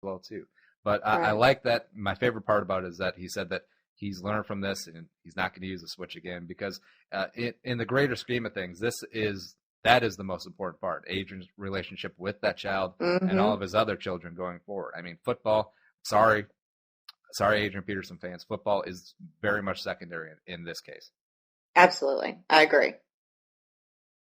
well too. But I like that. My favorite part about it is that he said that he's learned from this and he's not going to use the switch again because in the greater scheme of things, that is the most important part. Adrian's relationship with that child and all of his other children going forward. I mean, football, sorry, Adrian Peterson fans, football is very much secondary in this case. Absolutely. I agree.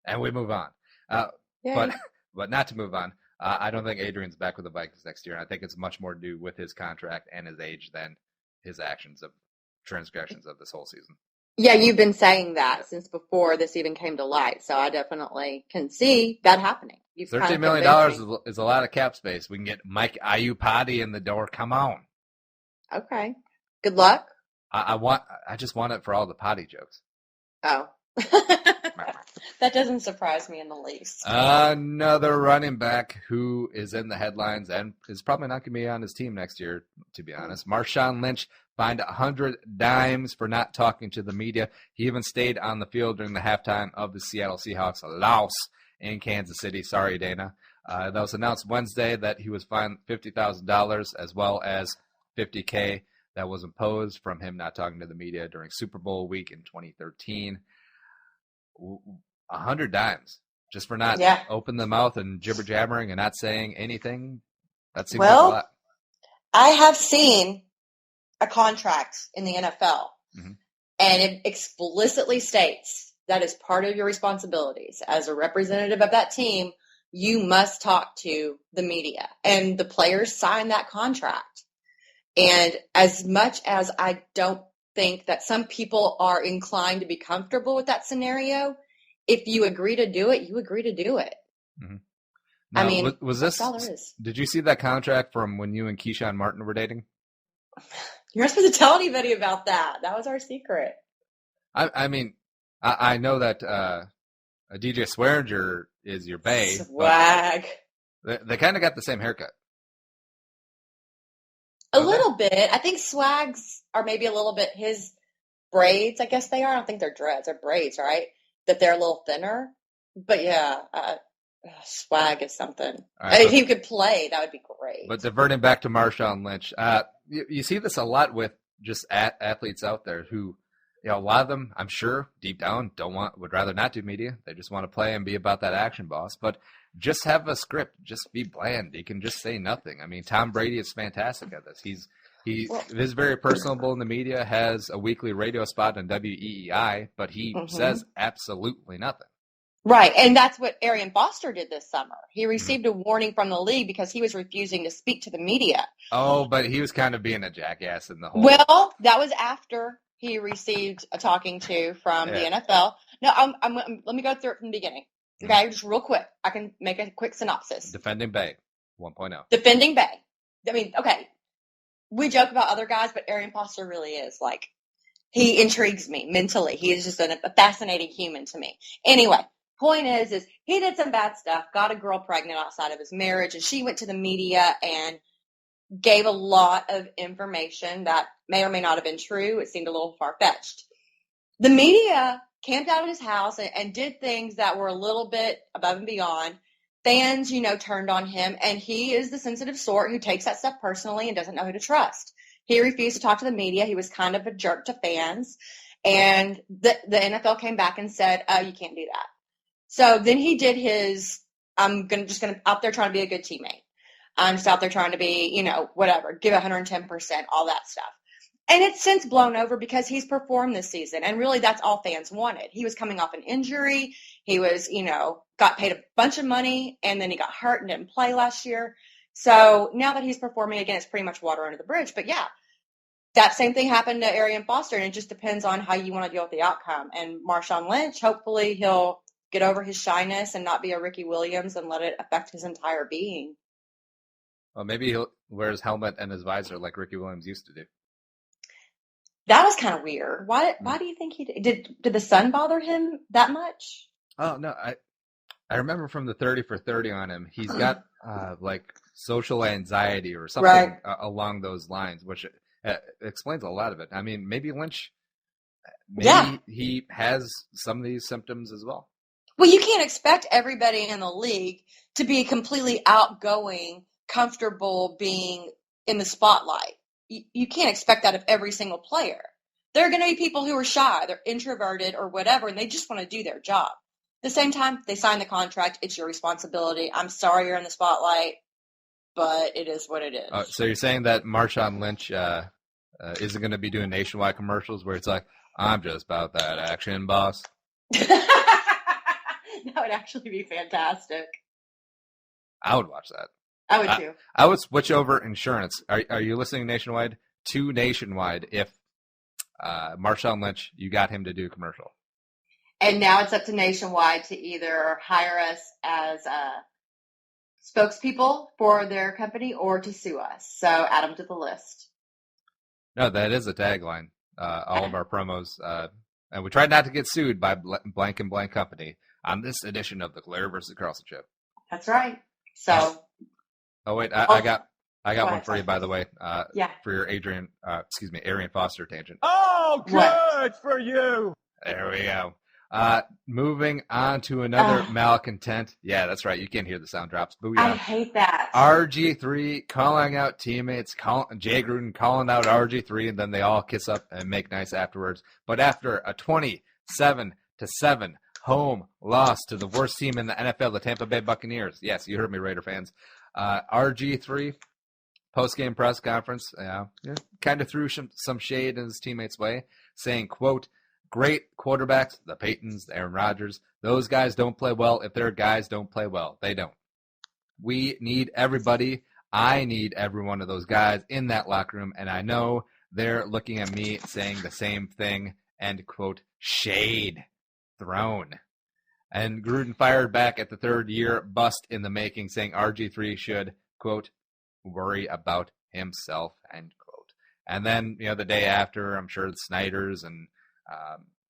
And we move on. But not to move on, I don't think Adrian's back with the Vikings next year. And I think it's much more to do with his contract and his age than his actions of transgressions of this whole season. Yeah, you've been saying that since before this even came to light. So I definitely can see that happening. $13 million is a lot of cap space. We can get Mike Iupati in the door. Come on. Okay. Good luck. I just want it for all the potty jokes. Oh. That doesn't surprise me in the least. Another running back who is in the headlines and is probably not going to be on his team next year, to be honest. Marshawn Lynch fined 100 dimes for not talking to the media. He even stayed on the field during the halftime of the Seattle Seahawks loss in Kansas City. Sorry, Dana. That was announced Wednesday that he was fined $50,000 as well as $50K that was imposed from him not talking to the media during Super Bowl week in 2013. 100 dimes just for not opening the mouth and jibber jabbering and not saying anything. That seems like a lot. I have seen a contract in the NFL, and it explicitly states that as part of your responsibilities as a representative of that team, you must talk to the media, and the players sign that contract. And as much as I don't think that some people are inclined to be comfortable with that scenario, if you agree to do it, you agree to do it. Mm-hmm. Now, I mean, was this? That's all there is. Did you see that contract from when you and Keyshawn Martin were dating? You're not supposed to tell anybody about that. That was our secret. I mean, I know that DJ Swearinger is your bae. Swag. They kind of got the same haircut. A little bit. I think Swags are maybe a little bit his braids. I guess they are. I don't think they're dreads. They're braids, right? That they're a little thinner. But yeah, Swag is something. Right, if he could play, that would be great. But diverting back to Marshawn Lynch, you see this a lot with just athletes out there who, a lot of them, I'm sure, deep down, would rather not do media. They just want to play and be about that action boss. But just have a script. Just be bland. You can just say nothing. I mean, Tom Brady is fantastic at this. He is very personable in the media, has a weekly radio spot on WEEI, but he says absolutely nothing. Right, and that's what Arian Foster did this summer. He received a warning from the league because he was refusing to speak to the media. Oh, but he was kind of being a jackass in the whole... Well, that was after he received a talking to from the NFL. No, let me go through it from the beginning. Okay, just real quick. I can make a quick synopsis. Defending Bay 1.0. Defending Bay. I mean, okay, we joke about other guys, but Arian Foster really is like, he intrigues me mentally. He is just a fascinating human to me. Anyway, point is he did some bad stuff, got a girl pregnant outside of his marriage, and she went to the media and gave a lot of information that may or may not have been true. It seemed a little far-fetched. The media camped out at his house and did things that were a little bit above and beyond. Fans, turned on him, and he is the sensitive sort who takes that stuff personally and doesn't know who to trust. He refused to talk to the media. He was kind of a jerk to fans, and the NFL came back and said, you can't do that. So then he did his, I'm just going to out there trying to be a good teammate. I'm just out there trying to be, whatever, give 110%, all that stuff. And it's since blown over because he's performed this season. And really, that's all fans wanted. He was coming off an injury. He was, got paid a bunch of money, and then he got hurt and didn't play last year. So now that he's performing again, it's pretty much water under the bridge. But yeah, that same thing happened to Arian Foster, and it just depends on how you want to deal with the outcome. And Marshawn Lynch, hopefully he'll get over his shyness and not be a Ricky Williams and let it affect his entire being. Well, maybe he'll wear his helmet and his visor like Ricky Williams used to do. That was kind of weird. Why do you think he did? Did the sun bother him that much? Oh, no. I remember from the 30 for 30 on him, he's got like social anxiety or something along those lines, which explains a lot of it. I mean, maybe Lynch, he has some of these symptoms as well. Well, you can't expect everybody in the league to be completely outgoing, comfortable being in the spotlight. You can't expect that of every single player. There are going to be people who are shy, they're introverted or whatever, and they just want to do their job. At the same time, they sign the contract. It's your responsibility. I'm sorry you're in the spotlight, but it is what it is. So you're saying that Marshawn Lynch isn't going to be doing nationwide commercials where it's like, I'm just about that action, boss? That would actually be fantastic. I would watch that. I would too. I would switch over insurance. Are you listening nationwide? To nationwide if Marshawn Lynch, you got him to do a commercial. And now it's up to Nationwide to either hire us as spokespeople for their company or to sue us. So add them to the list. No, that is a tagline. All of our promos. And we tried not to get sued by blank and blank company on this edition of the Claire-vs-Carlson Show. That's right. So. Oh, wait. I got one for you, by the way. Yeah. For your Adrian Foster tangent. Oh, good for you. There we go. Moving on to another malcontent. Yeah, that's right. You can hear the sound drops. Booyah. I hate that. RG3 calling out teammates, Jay Gruden calling out RG3, and then they all kiss up and make nice afterwards. But after a 27-7 home loss to the worst team in the NFL, the Tampa Bay Buccaneers. Yes, you heard me, Raider fans. RG3 post-game press conference, kind of threw some shade in his teammates' way, saying, quote, great quarterbacks, the Peytons, the Aaron Rodgers, those guys don't play well. If their guys don't play well, they don't. We need everybody. I need every one of those guys in that locker room, and I know they're looking at me saying the same thing, end quote, shade thrown. And Gruden fired back at the third-year bust in the making, saying RG3 should, quote, worry about himself, end quote. And then, the day after, I'm sure the Snyders and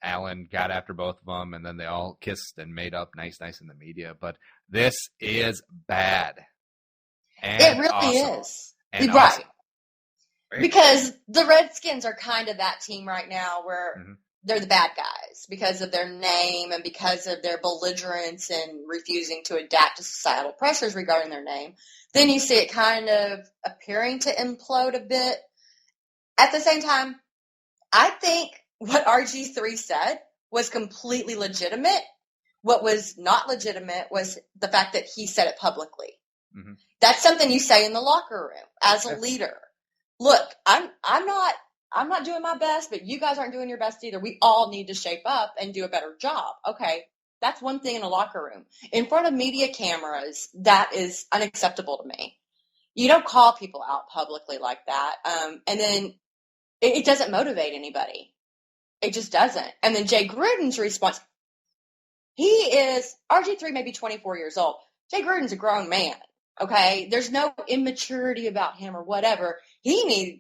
Allen got after both of them, and then they all kissed and made up nice in the media. But this is bad. And it really awesome. is. And right. Awesome. Right. Because the Redskins are kind of that team right now where they're the bad guys because of their name and because of their belligerence and refusing to adapt to societal pressures regarding their name. Then you see it kind of appearing to implode a bit. At the same time, I think what RG3 said was completely legitimate. What was not legitimate was the fact that he said it publicly. Mm-hmm. That's something you say in the locker room as a leader. Look, I'm not doing my best, but you guys aren't doing your best either. We all need to shape up and do a better job. Okay, that's one thing in a locker room. In front of media cameras, that is unacceptable to me. You don't call people out publicly like that. And then it doesn't motivate anybody. It just doesn't. And then Jay Gruden's response, RG3 may be 24 years old. Jay Gruden's a grown man, okay? There's no immaturity about him or whatever.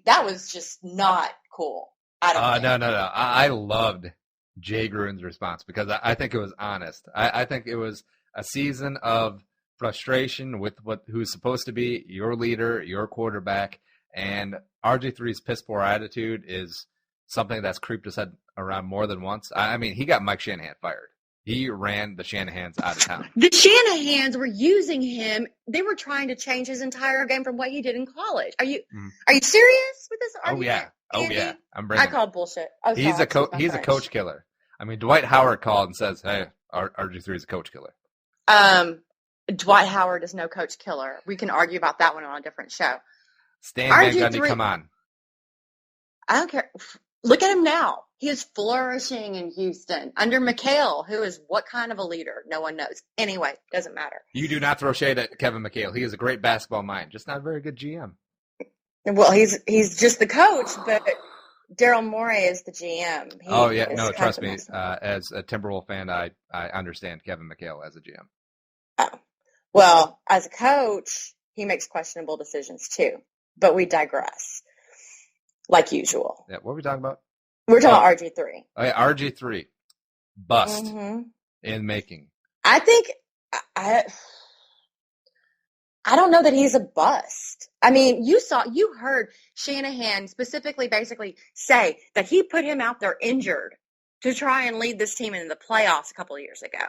That was just not cool. No. I loved Jay Gruden's response because I think it was honest. I think it was a season of frustration with who's supposed to be your leader, your quarterback, and RG3's piss poor attitude is something that's creeped his head around more than once. I mean, he got Mike Shanahan fired. He ran the Shanahans out of town. The Shanahans were using him. They were trying to change his entire game from what he did in college. Are you serious with this argument? Oh yeah. I called bullshit. He's a coach killer. I mean, Dwight Howard called and says, "Hey, RG3 is a coach killer." Dwight Howard is no coach killer. We can argue about that one on a different show. Stan Van Gundy, come on. I don't care. Look at him now. He is flourishing in Houston under McHale, who is what kind of a leader? No one knows. Anyway, doesn't matter. You do not throw shade at Kevin McHale. He is a great basketball mind, just not a very good GM. Well, he's just the coach, but Daryl Morey is the GM. Trust me. As a Timberwolves fan, I understand Kevin McHale as a GM. Oh. Well, as a coach, he makes questionable decisions too. But we digress. Like usual. Yeah, what are we talking about? We're talking about RG3. Oh, yeah, RG3. Bust in making. I think I don't know that he's a bust. I mean, you heard Shanahan specifically basically say that he put him out there injured to try and lead this team into the playoffs a couple of years ago.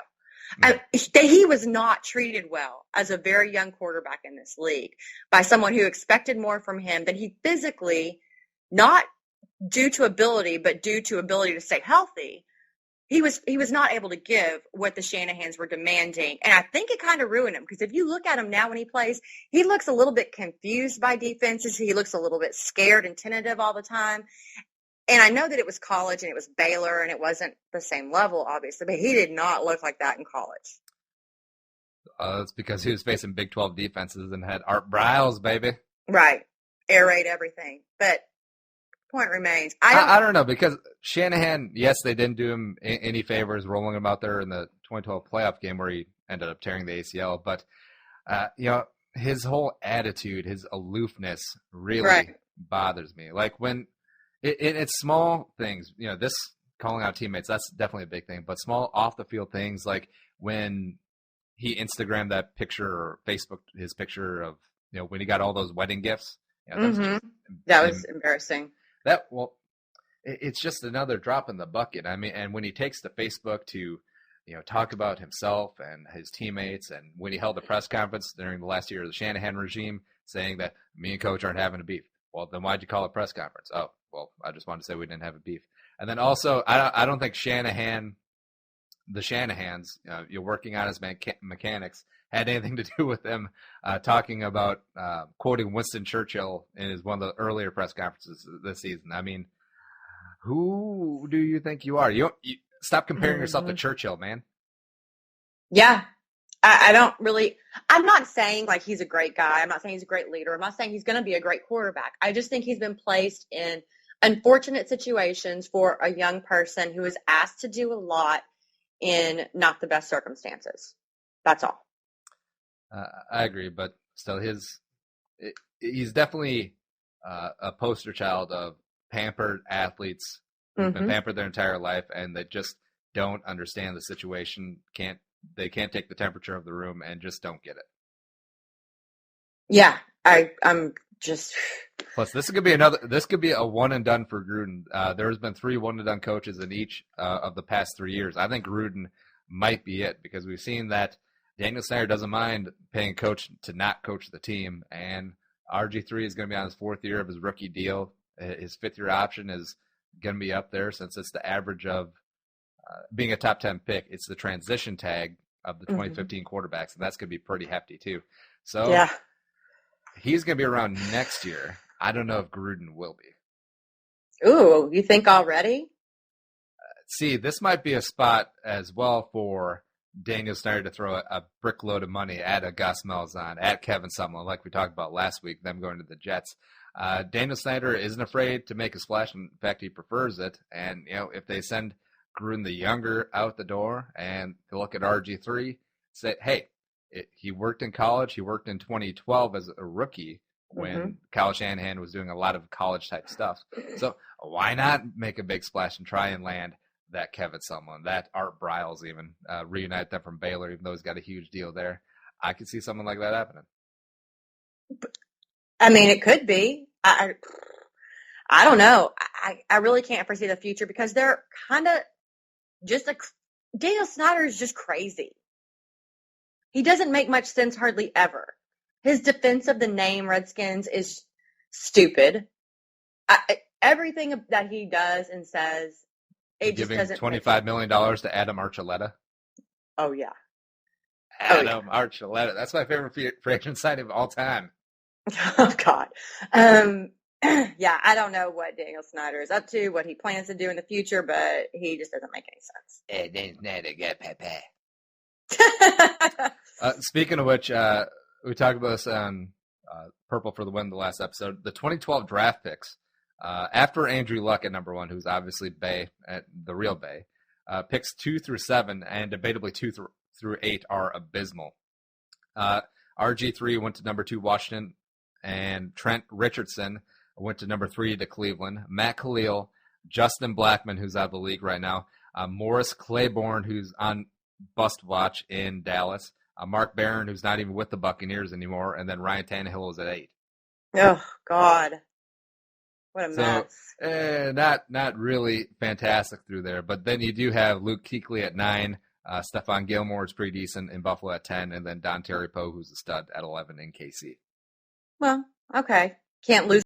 He was not treated well as a very young quarterback in this league by someone who expected more from him than he physically, not due to ability, but due to ability to stay healthy. He was not able to give what the Shanahans were demanding. And I think it kind of ruined him, because if you look at him now when he plays, he looks a little bit confused by defenses. He looks a little bit scared and tentative all the time. And I know that it was college and it was Baylor and it wasn't the same level, obviously, but he did not look like that in college. That's because he was facing Big 12 defenses and had Art Briles, baby. Right. Air raid everything. But point remains. I don't know, because Shanahan, yes, they didn't do him any favors rolling him out there in the 2012 playoff game where he ended up tearing the ACL. But, his whole attitude, his aloofness really bothers me. Like when it's small things, this calling out teammates, that's definitely a big thing. But small off the field things, like when he Instagrammed that picture or Facebook his picture of, when he got all those wedding gifts. That was embarrassing. It's just another drop in the bucket. I mean, and when he takes to Facebook to, talk about himself and his teammates, and when he held a press conference during the last year of the Shanahan regime saying that me and Coach aren't having a beef. Well, then why'd you call a press conference? Oh, well, I just wanted to say we didn't have a beef. And then also, I don't think the Shanahans, you're working on his mechanics, had anything to do with them talking about quoting Winston Churchill in one of the earlier press conferences this season. I mean, who do you think you are? You stop comparing yourself to Churchill, man. Yeah. I don't really – I'm not saying, like, he's a great guy. I'm not saying he's a great leader. I'm not saying he's going to be a great quarterback. I just think he's been placed in unfortunate situations for a young person who is asked to do a lot in not the best circumstances. That's all. I agree, but still he's definitely a poster child of pampered athletes who've been pampered their entire life, and they just don't understand the situation, they can't take the temperature of the room, and just don't get it. Yeah, I'm just. Plus, this could be a one and done for Gruden. There's been 3 one and done coaches in each of the past 3 years. I think Gruden might be it, because we've seen that Daniel Snyder doesn't mind paying coach to not coach the team, and RG3 is going to be on his 4th year of his rookie deal. His 5th year option is going to be up there, since it's the average of being a top 10 pick. It's the transition tag of the 2015 quarterbacks, and that's going to be pretty hefty too. So yeah. He's going to be around next year. I don't know if Gruden will be. Ooh, you think already? See, this might be a spot as well for Daniel Snyder to throw a brickload of money at a Gus Malzahn, at Kevin Sumlin, like we talked about last week, them going to the Jets. Daniel Snyder isn't afraid to make a splash. In fact, he prefers it. And, if they send Gruden the younger out the door and they look at RG3, say, hey, he worked in college. He worked in 2012 as a rookie when Kyle Shanahan was doing a lot of college-type stuff. So why not make a big splash and try and land that Kevin Sumlin, that Art Briles even, reunite them from Baylor, even though he's got a huge deal there. I could see something like that happening. I mean, it could be. I don't know. I really can't foresee the future, because they're kind of just Daniel Snyder is just crazy. He doesn't make much sense hardly ever. His defense of the name Redskins is stupid. Everything that he does and says, it just doesn't. $25 million to Adam Archuleta. Oh yeah, Adam Archuleta. That's my favorite free agent signing of all time. Oh God. Yeah, I don't know what Daniel Snyder is up to, what he plans to do in the future, but he just doesn't make any sense. Hey, Snyder got Pepe. Speaking of which, we talked about this on Purple for the Win, the last episode. The 2012 draft picks, after Andrew Luck at number 1, who's obviously Bay, the real Bay, picks 2 through 7 and debatably 2 through 8 are abysmal. RG3 went to number 2, Washington, and Trent Richardson went to number 3 to Cleveland. Matt Khalil, Justin Blackman, who's out of the league right now, Morris Claiborne, who's on bust watch in Dallas, Mark Barron, who's not even with the Buccaneers anymore, and then Ryan Tannehill was at 8. Oh, God. What a mess. Not really fantastic through there. But then you do have Luke Kuechly at 9, Stephon Gilmore is pretty decent in Buffalo at 10, and then Don Terry Poe, who's a stud at 11 in KC. Well, okay. Can't lose